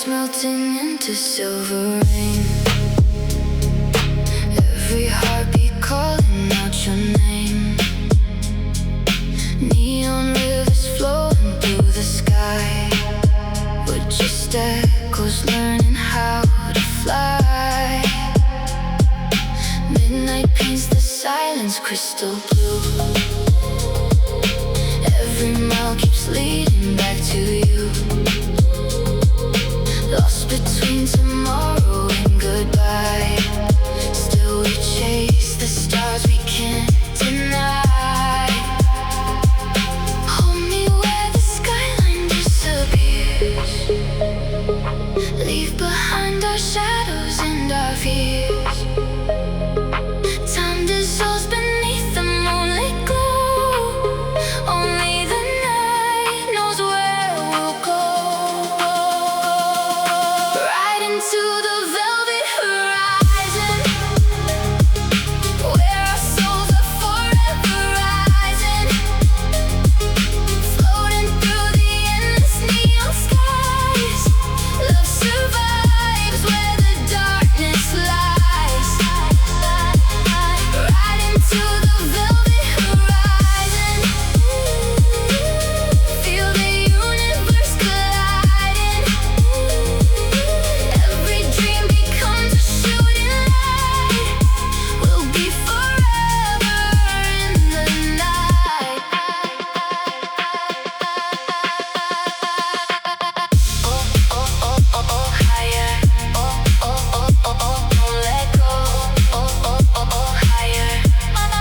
Stars melting into silver rain. Every heartbeat calling out your name. Neon rivers flowing through the sky. We're just echoes learning how to fly. Midnight paints the silence crystal blue. Every mile keeps leading back to you. Lost between tomorrow and goodbye. Still we chase the stars we can't deny. Hold me where the skyline disappears. Leave behind our shadows and our fears. Time dissolves beneath the moonlit glow. Only the night knows where we'll go. Right into the velvet horizon, where our souls are forever rising. Floating through the endless neon skies. Love survives where the darkness lies. Right into the velvet horizon. Feel the universe colliding. Every dream becomes a shooting light. We'll be forever in the night. Oh, oh, oh, oh, oh, higher. Oh, oh, oh, oh, oh, don't let go. Oh, oh, oh, oh, higher. Oh,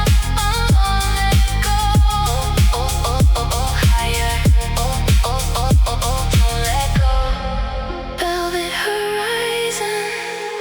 let go. Oh, oh, oh, oh, higher. Oh, oh, oh, oh, oh, don't let go. Velvet horizon,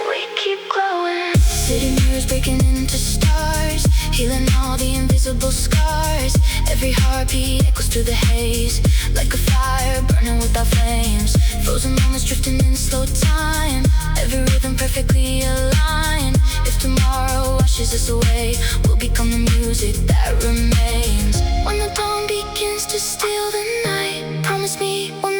we keep glowing. City mirrors breaking into stars, healing all the invisible scars. Every heartbeat echoes through the haze, like a fire burning without flames. Frozen moments drifting in slow time, every rhythm perfectly aligned. If tomorrow washes us away, we'll become the music that remains. When the dawn begins to steal the night, promise me we'll